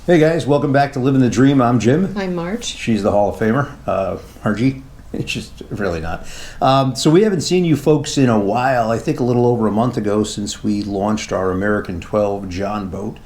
Hey guys, welcome back to Living the Dream. I'm Jim. I'm Marge. She's the Hall of Famer, Margie. It's just really not. So we haven't seen you folks in a while. I think a little over a month ago since we launched our American 12 John boat.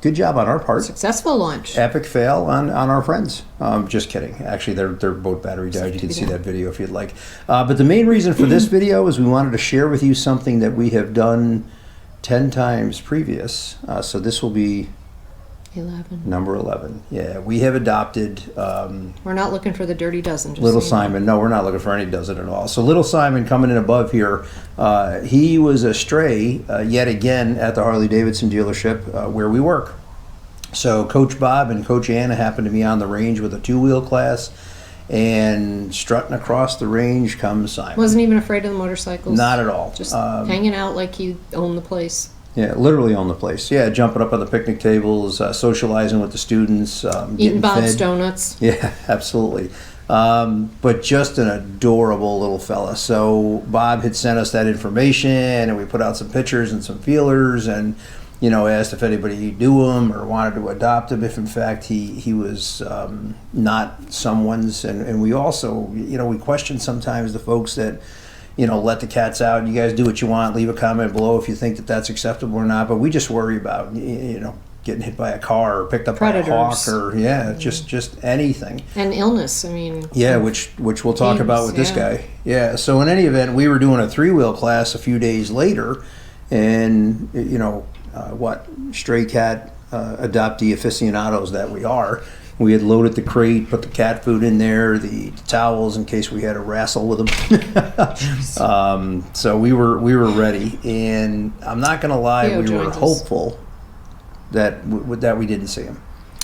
Good job on our part. Successful launch. Epic fail on our friends. Just kidding. Actually, their boat battery died. You can see that video if you'd like. But the main reason for this video is we wanted to share with you something that we have done 10 times previous. So this will be 11. Number 11. Yeah, we have adopted We're not looking for the dirty dozen. Just Little so you know. Simon. No, we're not looking for any dozen at all. So Little Simon coming in above here, he was a stray yet again at the Harley-Davidson dealership where we work. So Coach Bob and Coach Anna happened to be on the range with a two-wheel class, and strutting across the range comes Simon. Wasn't even afraid of the motorcycles. Not at all. Just hanging out like he owned the place. Yeah, literally on the place. Yeah, jumping up on the picnic tables, socializing with the students, Eating Bob's fed. Donuts. Yeah, absolutely. But just an adorable little fella. So Bob had sent us that information, and we put out some pictures and some feelers, and asked if anybody knew him or wanted to adopt him. If in fact he was not someone's, and we also we question sometimes the folks that let the cats out. You guys do what you want. Leave a comment below if you think that that's acceptable or not. But we just worry about getting hit by a car or picked up Predators. by a hawk or just anything. And illness. I mean. Yeah, which we'll talk about with this guy. Yeah. So in any event, we were doing a three-wheel class a few days later, and stray cat adoptee aficionados that we are. We had loaded the crate, put the cat food in there, the towels in case we had to wrestle with them. So we were ready, and I'm not gonna lie, Theo we were joins us. hopeful that we didn't see him.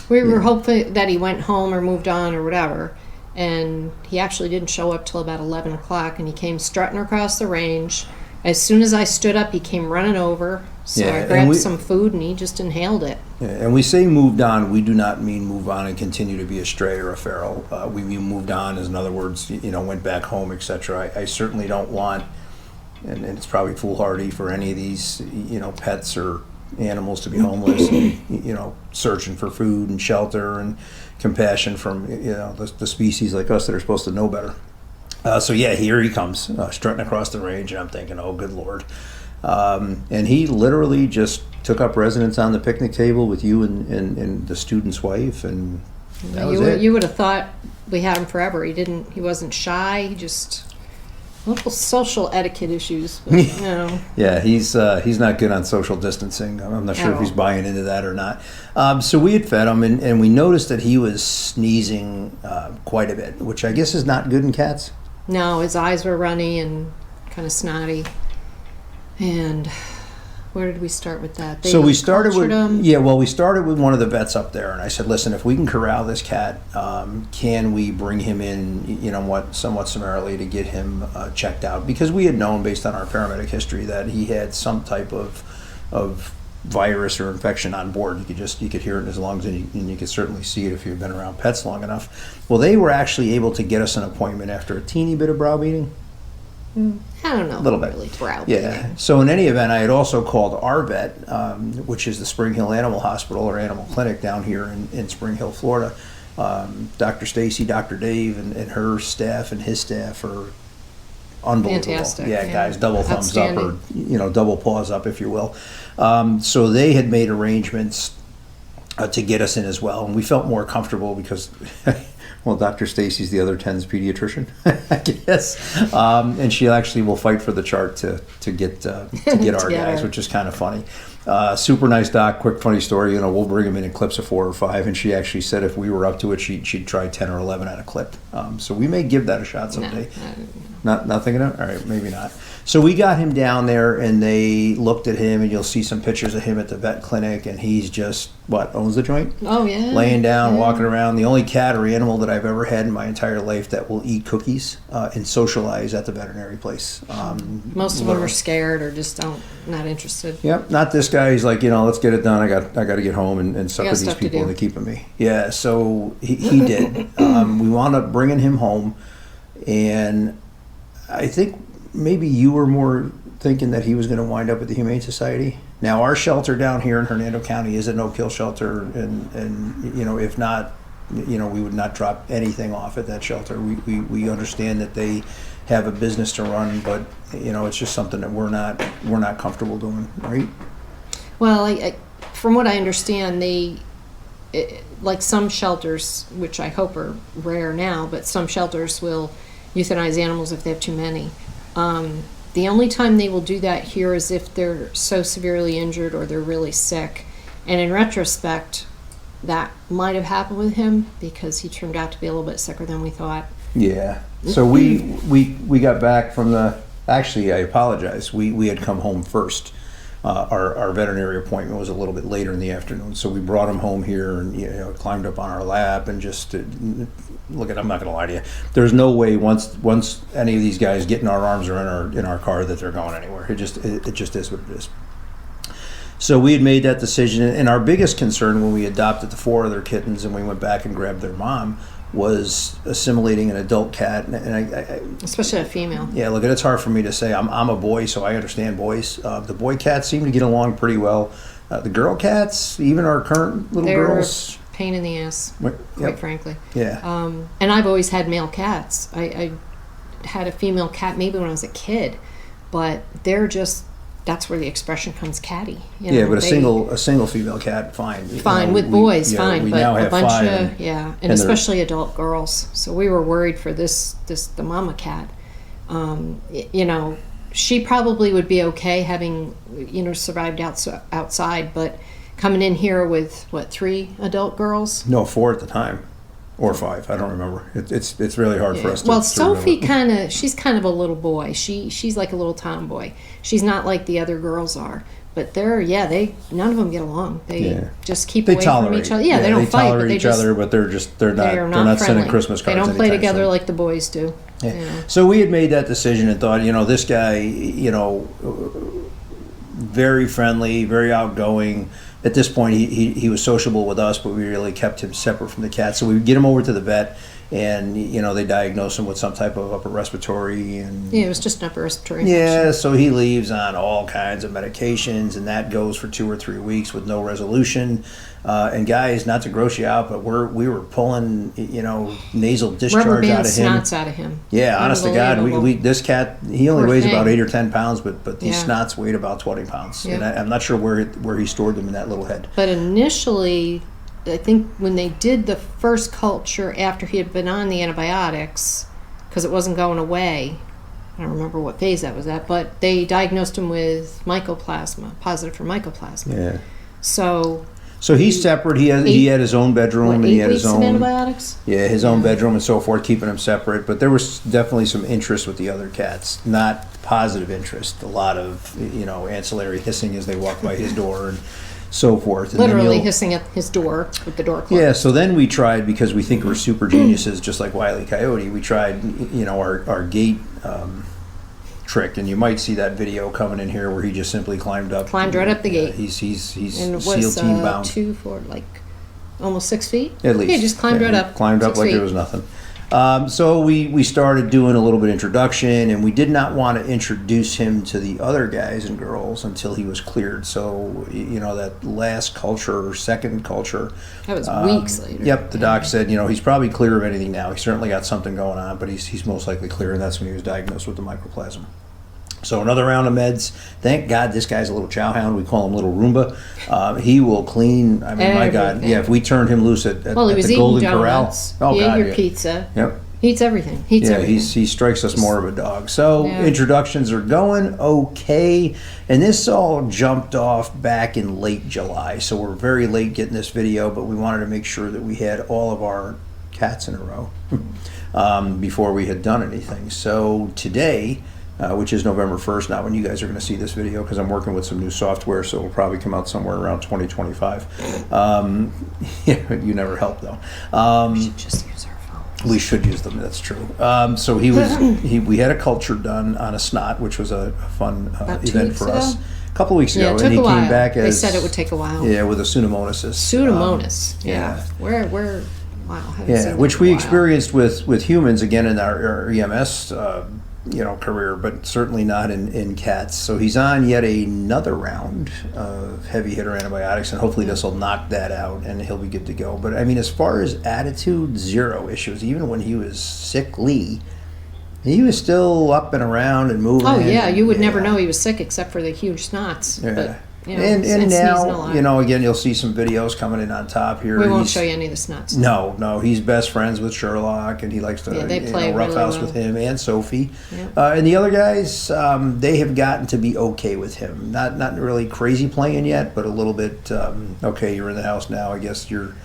We were hoping that he went home or moved on or whatever, and he actually didn't show up till about 11 o'clock, and he came strutting across the range. As soon as I stood up, he came running over, so Yeah, I and grabbed some food, and he just inhaled it. Yeah, and we say moved on, we do not mean move on and continue to be a stray or a feral. We mean moved on, as in other words, went back home, etc. I certainly don't want, and it's probably foolhardy for any of these, pets or animals to be homeless, and, searching for food and shelter and compassion from, the species like us that are supposed to know better. So yeah, here he comes, strutting across the range, and I'm thinking, oh, good Lord. And he literally just took up residence on the picnic table with you and the student's wife, and that was it. You would have thought we had him forever. He wasn't shy. He just little social etiquette issues. But, Yeah, he's not good on social distancing. I'm not sure if he's buying into that or not. So we had fed him, and we noticed that he was sneezing quite a bit, which I guess is not good in cats. No, his eyes were runny and kind of snotty. And where did we start with that? So we started with him. we started with one of the vets up there, and I said, listen, if we can corral this cat, can we bring him in, somewhat summarily to get him checked out? Because we had known based on our paramedic history that he had some type of virus or infection on board. You could hear it in his lungs, and you could certainly see it if you've been around pets long enough. Well, they were actually able to get us an appointment after a teeny bit of browbeating. I don't know. A little bit. Really brow. Yeah. So in any event, I had also called our vet, which is the Spring Hill Animal Hospital or Animal Clinic down here in Spring Hill, Florida. Dr. Stacy, Dr. Dave, and her staff and his staff are unbelievable. Fantastic. Yeah, guys, double thumbs up, or Outstanding. double paws up, if you will. So they had made arrangements to get us in as well, and we felt more comfortable because. Well, Dr. Stacy's the other 10's pediatrician, I guess, and she actually will fight for the chart to get our guys, which is kind of funny. Super nice doc. Quick funny story. We'll bring them in clips of 4 or 5, and she actually said if we were up to it, she'd try 10 or 11 at a clip. So we may give that a shot someday. Not thinking of it? All right, maybe not. So we got him down there, and they looked at him, and you'll see some pictures of him at the vet clinic, and he's just, owns the joint? Oh, yeah. Laying down, walking around. The only cat or animal that I've ever had in my entire life that will eat cookies and socialize at the veterinary place. Most of them are scared or just not interested. Yep, not this guy. He's like, let's get it done. I got to get home and suck with these stuff to people do. into keeping me. Yeah, so he did. We wound up bringing him home, and I think maybe you were more thinking that he was going to wind up at the Humane Society. Now, our shelter down here in Hernando County is a no-kill shelter, and you know, if not, you know, we would not drop anything off at that shelter. We understand that they have a business to run, but you know, it's just something that we're not comfortable doing, right? Well, from what I understand, like some shelters, which I hope are rare now, but some shelters will euthanize animals if they have too many. The only time they will do that here is if they're so severely injured or they're really sick. And in retrospect, that might have happened with him because he turned out to be a little bit sicker than we thought. Yeah. So we got back from the. Actually, I apologize. We had come home first. Our veterinary appointment was a little bit later in the afternoon, so we brought him home here and, you know, climbed up on our lap and just look at. I'm not going to lie to you. There's no way once any of these guys get in our arms or in our car that they're going anywhere. It just is what it is. So we had made that decision, and our biggest concern when we adopted the 4 other kittens and we went back and grabbed their mom was assimilating an adult cat, and I Especially a female. yeah, look, it's hard for me to say. I'm a boy, so I understand boys. The boy cats seem to get along pretty well. The girl cats, even our current little They're girls, a pain in the ass, yep, quite frankly. yeah, And I've always had male cats. I had a female cat maybe when I was a kid, but they're just, that's where the expression comes, catty. You know, yeah. But they- a single female cat, fine. You Fine know, with boys, yeah, fine, we but now a have bunch 5, of and and they're- especially adult girls. So we were worried for the mama cat. You know, she probably would be okay having, you know, survived outside, but coming in here with what, 3 adult girls? No, 4 at the time, or 5. I don't remember. It's really hard for us to. Well, to Sophie remember. she's kind of a little boy. She's like a little tomboy. She's not like the other girls are. But none of them get along. They Yeah. just keep They away tolerate from each other. Yeah, they don't fight, tolerate but they each just other, but they're not they are not sending friendly. Christmas cards. They don't play anytime together soon. like the boys do. Yeah. You know. So we had made that decision and thought, you know, this guy, you know, very friendly, very outgoing. At this point, he was sociable with us, but we really kept him separate from the cat. So we would get him over to the vet, and, you know, they diagnosed him with some type of upper respiratory and. Yeah, it was just an upper respiratory infection. Yeah, so he leaves on all kinds of medications, and that goes for 2 or 3 weeks with no resolution. And guys, not to gross you out, but we were pulling, you know, nasal Rubber discharge band out of him. snots out of him. Yeah, honest to God, we this cat, he only Poor weighs thing. about 8 or 10 pounds, but these Yeah. snots weighed about 20 pounds, and Yeah. I'm not sure where he stored them in that little head. But initially, I think when they did the first culture after he had been on the antibiotics, because it wasn't going away, I don't remember what phase that was at, but they diagnosed him with mycoplasma, positive for mycoplasma. Yeah. So he's separate. He had his own bedroom, what, and 8 he had weeks his of own antibiotics? yeah his own bedroom and so forth, keeping him separate. But there was definitely some interest with the other cats, not positive interest. A lot of, you know, ancillary hissing as they walked by his door and so forth. And then Literally you'll- hissing at his door with the door closed. Yeah, so then we tried, because we think we're super geniuses, just like Wile E. Coyote, we tried, you know, our gate trick, and you might see that video coming in here where he just simply climbed right up the gate. He's And it SEAL was team bound. 2 for like almost 6 feet? At least. Yeah, just climbed Yeah, right he up. Climbed up 6 like feet. there was nothing. So we started doing a little bit of introduction, and we did not want to introduce him to the other guys and girls until he was cleared. So, you know, that last culture or second culture. That was weeks later. Yep, the doc said, you know, he's probably clear of anything now. He certainly got something going on, but he's most likely clear, and that's when he was diagnosed with the mycoplasma. So another round of meds. Thank God this guy's a little chow hound. We call him Little Roomba. He will clean. I mean, my God. Everything. Yeah, if we turned him loose at Well, he was the eating Golden donuts. Corral. He Oh, ate God, your yeah. pizza. Yep. He eats everything. He eats Yeah, everything. he strikes us more of a dog. So Yeah. introductions are going okay, and this all jumped off back in late July. So we're very late getting this video, but we wanted to make sure that we had all of our cats in a row before we had done anything. So today, which is November 1st, not when you guys are going to see this video, because I'm working with some new software, so it'll probably come out somewhere around 2025. Yeah, you never help though. We should just use our phone. We should use them. That's true. So we had a culture done on a snot, which was a fun About 2 event weeks for us. ago? A couple weeks Yeah, ago, it took and he a while. came back as They said it would take a while. Yeah, with a pseudomonas. Pseudomonas. Yeah. yeah. Wow. I haven't seen Yeah, that which in a we while. experienced with humans again in our EMS career, but certainly not in cats. So he's on yet another round of heavy hitter antibiotics, and hopefully this will knock that out, and he'll be good to go. But I mean, as far as attitude, zero issues. Even when he was sickly, he was still up and around and moving. Oh yeah, you would never Yeah. know he was sick except for the huge snots. Yeah. But, and sneezing a now, lot. again, you'll see some videos coming in on top here. We won't He's- show you any of the snots. No, he's best friends with Sherlock, and he likes to Yeah, they play roughhouse really with well. him and Sophie. Yeah. And the other guys, they have gotten to be okay with him. Not really crazy playing yet, but a little bit. Okay, you're in the house now. I guess you're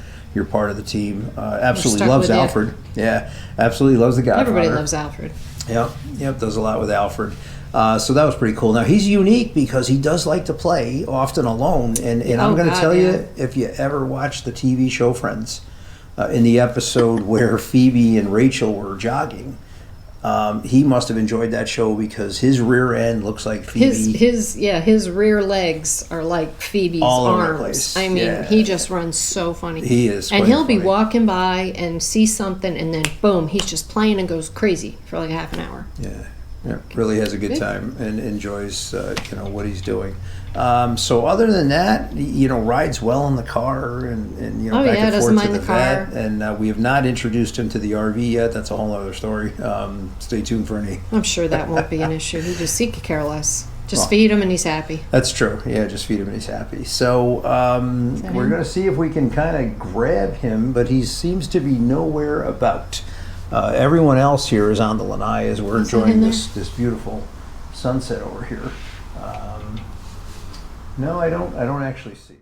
part of the team. Absolutely stuck loves with you. Alfred. Yeah, absolutely loves the Godfather. Everybody loves Alfred. Yep, does a lot with Alfred. So that was pretty cool. Now he's unique because he does like to play often alone, and I'm Oh, going to God, tell yeah. you, if you ever watch the TV show Friends, in the episode where Phoebe and Rachel were jogging, he must have enjoyed that show because his rear end looks like Phoebe. His rear legs are like Phoebe's All over the arms. place. I mean, Yeah. he just runs so funny. He is and quite he'll be funny. walking by and see something, and then boom, he's just playing and goes crazy for like a half an hour. Yeah, really has a good time and enjoys what he's doing. So other than that, rides well in the car and Oh, back yeah, and doesn't forth to mind the the car. vet. And we have not introduced him to the RV yet. That's a whole other story. Stay tuned for any. I'm sure that won't be an issue. He could care less. Just Well, feed him and he's happy. That's true. Yeah, just feed him and he's happy. So we're him? going to see if we can kind of grab him, but he seems to be nowhere about. Everyone else here is on the lanai as we're Is he enjoying in there? this beautiful sunset over here. No, I don't actually see.